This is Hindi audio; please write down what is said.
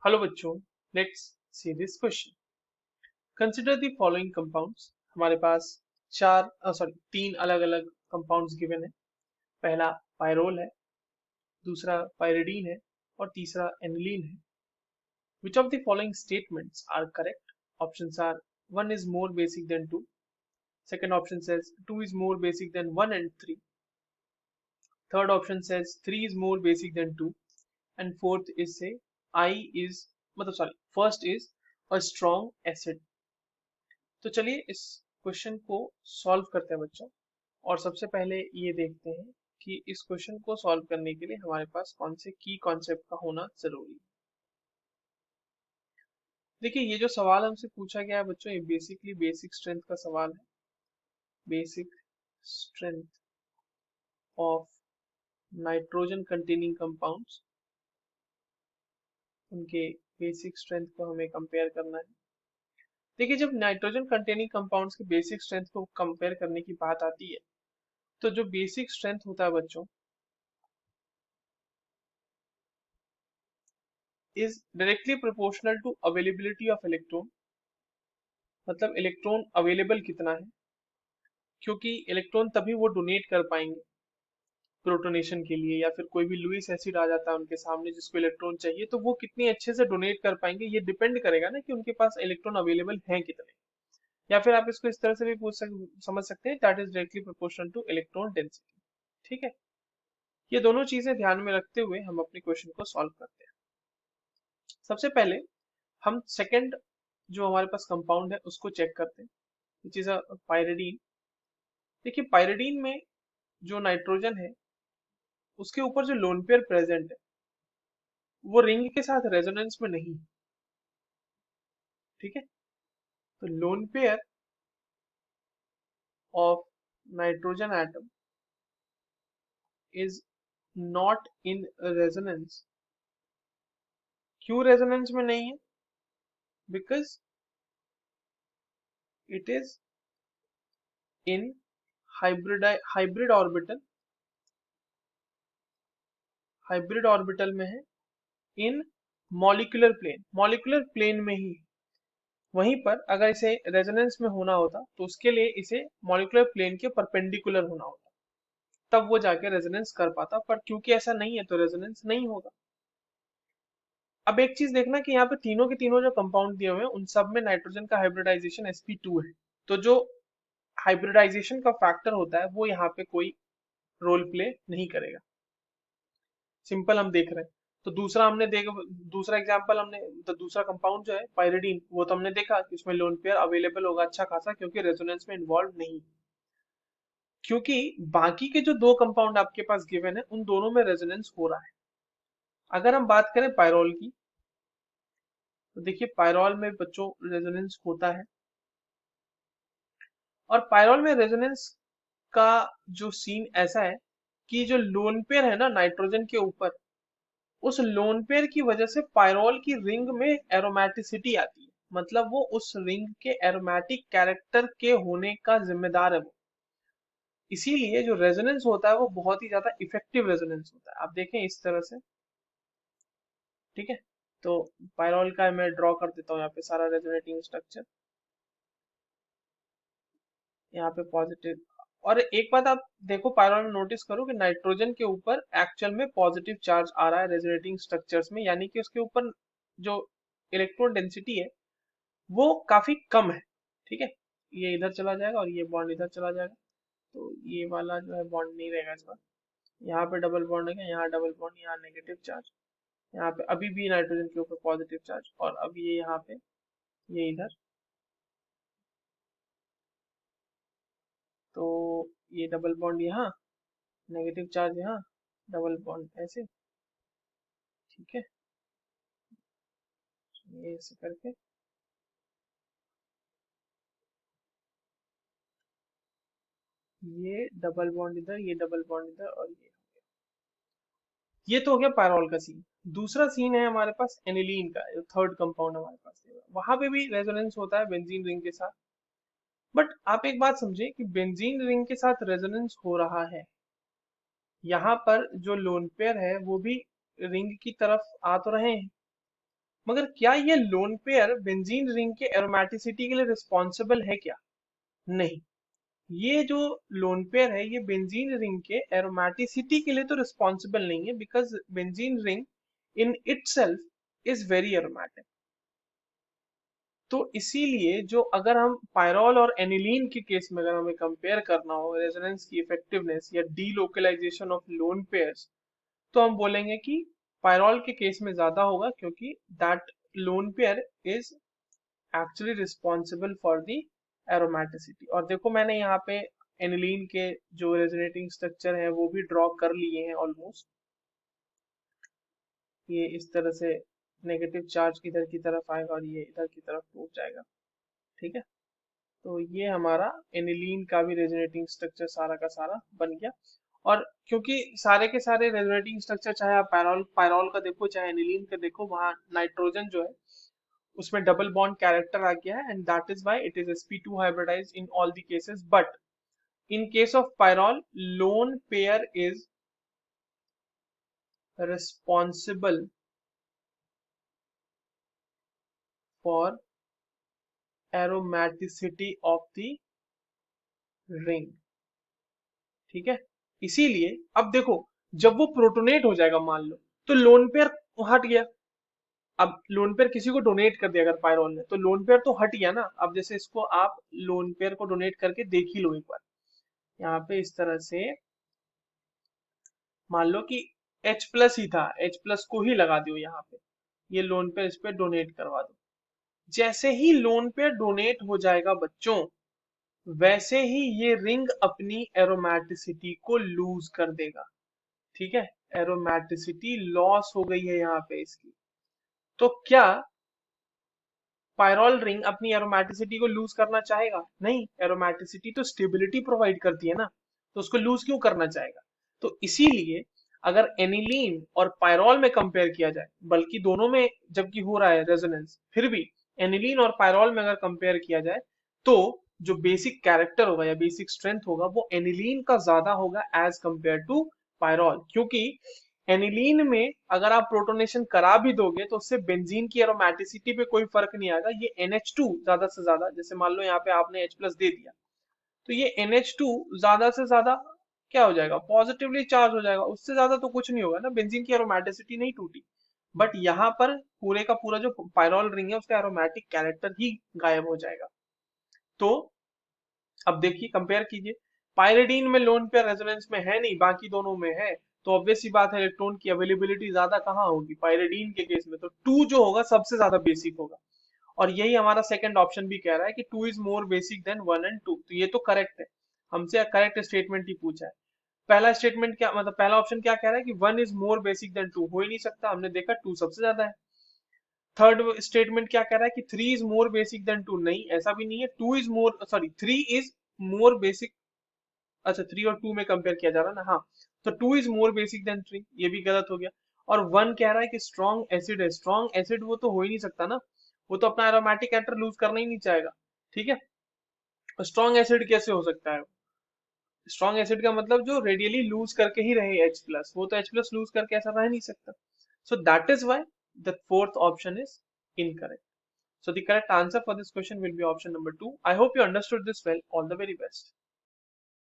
हेलो बच्चों, let's see this question. Consider the following compounds. हमारे पास तीन अलग अलग कंपाउंड्स गिवन है। पहला पायरोल है, दूसरा पायरिडीन है और तीसरा एनिलीन है। Which of the following statements are correct? Options are one is more basic than two, second option says two is more basic than one and three, third option says three is more basic than two and fourth is say I is first is a strong acid. तो चलिए इस क्वेश्चन को सॉल्व करते हैं बच्चों। और सबसे पहले ये देखते हैं कि इस क्वेश्चन को सॉल्व करने के लिए हमारे पास कौन से की कॉन्सेप्ट का होना जरूरी है। देखिए, ये जो सवाल हमसे पूछा गया है बच्चों, ये बेसिकली बेसिक स्ट्रेंथ का सवाल है। Basic strength of nitrogen containing compounds, उनके बेसिक स्ट्रेंथ को हमें कंपेयर करना है। देखिए, जब नाइट्रोजन कंटेनिंग कंपाउंड्स के बेसिक स्ट्रेंथ को कंपेयर करने की बात आती है, तो जो बेसिक स्ट्रेंथ होता है बच्चों is directly proportional to availability of electron। मतलब इलेक्ट्रॉन अवेलेबल कितना है, क्योंकि इलेक्ट्रॉन तभी वो डोनेट कर पाएंगे प्रोटोनेशन के लिए, या फिर कोई भी लुईस एसिड आ जाता है उनके सामने जिसको इलेक्ट्रॉन चाहिए, तो वो कितने अच्छे से डोनेट कर पाएंगे। ये डिपेंड करेगा ना कि उनके पास इलेक्ट्रॉन अवेलेबल हैं कितने। या फिर आप इसको इस तरह से भी समझ सकते हैं, that is directly proportional two electron density. ठीक है, ये दोनों चीजें ध्यान में रखते हुए हम अपने क्वेश्चन को सॉल्व करते हैं। सबसे पहले हम सेकंड जो हमारे पास कंपाउंड है उसको चेक करते हैं, विच इज अ पायरिडीन। देखिए, पायरिडीन में जो नाइट्रोजन है उसके ऊपर जो लोन पेयर प्रेजेंट है वो रिंग के साथ रेजोनेंस में नहीं है। ठीक है, तो lone pair of nitrogen atom is not in resonance. क्यों रेजोनेंस में नहीं है? Because it is in hybrid orbital. Hybrid orbital में है, इन मॉलिक्यूलर प्लेन में ही। वहीं पर अगर इसे रेजोनेंस में होना होता तो उसके लिए इसे मॉलिक्यूलर प्लेन के परपेंडिकुलर होना होता, तब वो जाके रेजोनेंस कर पाता। पर क्योंकि ऐसा नहीं है तो रेजोनेंस नहीं होगा। अब एक चीज देखना कि यहाँ पे तीनों के तीनों जो कंपाउंड दिए हुए हैं उन सब में नाइट्रोजन का हाइब्रिडाइजेशन sp2 है। तो जो हाइब्रिडाइजेशन का फैक्टर होता है वो यहाँ पे कोई रोल प्ले नहीं करेगा। सिंपल हम देख रहे हैं। तो दूसरा एग्जांपल हमने, तो दूसरा कंपाउंड जो है पायरिडीन, वो तो हमने देखा कि उसमें लोन पेयर अवेलेबल होगा अच्छा खासा, क्योंकि रेजोनेंस में इन्वॉल्व नहीं। क्योंकि बाकी के जो दो कंपाउंड आपके पास गिवन है उन दोनों में रेजोनेंस हो रहा है। अगर हम बात करें पायरोल की, तो देखिए पायरोल में बच्चों रेजोनेंस होता है। और पायरोल में रेजोनेंस का जो सीन ऐसा है कि जो लोन पेयर है ना नाइट्रोजन के ऊपर, उस लोन पेयर की वजह से पायरोल की रिंग में एरोमेटिसिटी आती है। मतलब वो उस रिंग के एरोमेटिक कैरेक्टर के होने का जिम्मेदार है वो। इसीलिए जो रेजोनेंस होता है वो बहुत ही ज्यादा इफेक्टिव रेजोनेंस होता है। आप देखें इस तरह से। ठीक है, तो पायरोल का मैं ड्रॉ कर देता हूँ यहाँ पे सारा रेजोनेटिंग स्ट्रक्चर। यहाँ पे पॉजिटिव। और एक बात आप देखो, पायरोल में नोटिस करो कि नाइट्रोजन के ऊपर एक्चुअल में पॉजिटिव चार्ज आ रहा है रेजोनेटिंग स्ट्रक्चर्स में, यानी कि उसके ऊपर जो इलेक्ट्रॉन डेंसिटी है वो काफी कम है। ठीक है, ये इधर चला जाएगा और ये बॉन्ड इधर चला जाएगा, तो ये वाला जो है बॉन्ड नहीं रहेगा इस बार। यहाँ पे डबल बॉन्ड है, यहाँ डबल बॉन्ड, यहाँ नेगेटिव चार्ज, यहाँ पे अभी भी नाइट्रोजन के ऊपर पॉजिटिव चार्ज, और अब ये यहाँ पे, ये इधर, तो ये डबल बॉन्ड यहाँ, नेगेटिव चार्ज यहाँ, डबल बॉन्ड ऐसे। ठीक है, ये ऐसे करके ये डबल बॉन्ड इधर, ये डबल बॉन्ड इधर, और ये तो हो गया पायरोल का सीन। दूसरा सीन है हमारे पास एनिलीन का, जो थर्ड कंपाउंड हमारे पास है, वहां पे भी रेजोनेंस होता है बेंजीन रिंग के साथ। बट आप एक बात समझे कि बेंजीन रिंग के साथ रेजोनेंस हो रहा है, यहाँ पर जो लोन पेयर है वो भी रिंग की तरफ आ तो रहे हैं, मगर क्या ये लोन पेयर बेंजीन रिंग के एरोमेटिसिटी के लिए रिस्पॉन्सिबल है क्या? नहीं। ये जो लोन पेयर है ये बेंजीन रिंग के एरोमेटिसिटी के लिए तो रिस्पॉन्सिबल नहीं है, because benzene ring in itself is very aromatic. तो इसीलिए जो अगर हम पायरॉल और एनिलीन के केस में अगर हमें कंपेयर करना हो रेजोनेंस की इफेक्टिवनेस या डीलोकलाइजेशन ऑफ लोन पेयर्स, तो हम बोलेंगे कि पायरॉल के केस में ज्यादा होगा, क्योंकि that loan pair is actually responsible for the aromaticity. और देखो मैंने यहाँ पे एनिलीन के जो रेजोनेटिंग स्ट्रक्चर है वो भी ड्रॉ कर लिए हैं ऑलमोस्ट। ये इस तरह से नेगेटिव चार्ज इधर की तरफ आएगा और ये इधर की तरफ टूट जाएगा। ठीक है, तो ये हमारा एनिलीन का भी रेजोनेटिंग स्ट्रक्चर सारा का सारा बन गया। और क्योंकि सारे के सारे रेजोनेटिंग स्ट्रक्चर चाहे आप पायरॉल पायरॉल का देखो चाहे एनिलीन का देखो, वहाँ नाइट्रोजन जो है उसमें डबल बॉन्ड कैरेक्टर आ गया है, and that is why it is sp2 hybridized in all the cases. But in case of pyrrole, lone pair is responsible for aromaticity of the ring। ठीक है, इसीलिए अब देखो जब वो प्रोटोनेट हो जाएगा मान लो, तो लोन पेयर हट गया। अब लोन पेयर किसी को डोनेट कर दिया अगर पायरोल ने, तो लोन पेयर तो हट गया ना। अब जैसे इसको आप लोन पेयर को डोनेट करके देख ही लो एक बार, यहाँ पे इस तरह से मान लो कि H प्लस ही था, H प्लस को ही लगा दो यहाँ पे, ये लोन पेयर इस पे डोनेट करवा दो। जैसे ही लोन पेयर डोनेट हो जाएगा बच्चों, वैसे ही ये रिंग अपनी एरोमेटिसिटी को लूज कर देगा। ठीक है, एरोमेटिसिटी लॉस हो गई है यहाँ पे इसकी। तो क्या पायरॉल रिंग अपनी एरोमेटिसिटी को लूज करना चाहेगा? नहीं, एरोमेटिसिटी तो स्टेबिलिटी प्रोवाइड करती है ना, तो उसको लूज क्यों करना चाहेगा? तो इसीलिए अगर एनिलीन और पायरॉल में कंपेयर किया जाए, बल्कि दोनों में जबकि हो रहा है रेजोनेंस, फिर भी एनिलीन और पायरॉल में अगर कंपेयर किया जाए, तो जो बेसिक कैरेक्टर होगा या बेसिक स्ट्रेंथ होगा वो एनिलीन का ज्यादा होगा एज कंपेयर टू पायरॉल। क्योंकि एनिलीन में अगर आप प्रोटोनेशन करा भी दोगे तो उससे बेंजीन की एरोमेटिसिटी पे कोई फर्क नहीं आएगा। ये NH2 ज्यादा से ज्यादा, जैसे मान लो यहाँ पे आपने H प्लस दे दिया, तो ये NH2 ज्यादा से ज्यादा क्या हो जाएगा, पॉजिटिवली चार्ज हो जाएगा, उससे ज्यादा तो कुछ नहीं होगा ना, बेंजीन की एरोमेटिसिटी नहीं टूटी। बट यहाँ पर पूरे का पूरा जो पायरॉल रिंग है उसका एरोमेटिक कैरेक्टर ही गायब हो जाएगा। तो अब देखिए कंपेयर कीजिए, पायरिडीन में लोन पेयर रेजोनेंस में है नहीं, बाकी दोनों में है, तो ऑब्वियस सी बात है इलेक्ट्रॉन की अवेलेबिलिटी ज्यादा कहाँ होगी, पायरिडीन के केस में तो 2 जो होगा सबसे ज्यादा बेसिक होगा। और यही हमारा सेकंड ऑप्शन भी कह रहा है कि 2 is more basic than 1 and 2, तो ये तो करेक्ट है, हमसे करेक्ट स्टेटमेंट ही पूछा है। पहला स्टेटमेंट क्या मतलब, पहला ऑप्शन क्या कह रहा है कि 1 इज मोर बेसिक देन 2, हो ही नहीं सकता, हमने देखा 2 सबसे ज्यादा है। थर्ड स्टेटमेंट क्या कह रहा है कि 3 इज मोर बेसिक देन 2, नहीं ऐसा भी नहीं है, 2 is more sorry 3 is more basic, अच्छा 3 और 2 में कंपेयर किया जा रहा है ना, हाँ, तो 2 इज मोर बेसिक देन 3, ये भी गलत हो गया। और 1 कह रहा है कि स्ट्रॉन्ग एसिड है, स्ट्रॉन्ग एसिड वो तो हो ही नहीं सकता ना, वो तो अपना एरोमेटिक कैरेक्टर लूज करना ही नहीं चाहेगा। ठीक है, स्ट्रॉन्ग एसिड कैसे हो सकता है? स्ट्रॉन्ग एसिड का मतलब जो रेडियली लूज करके ही रहे H प्लस, वो तो H प्लस लूज करके ऐसा रह नहीं सकता। So that is why the fourth option is incorrect. So the correct answer for this question will be option number 2. I hope you understood this well. All the very best.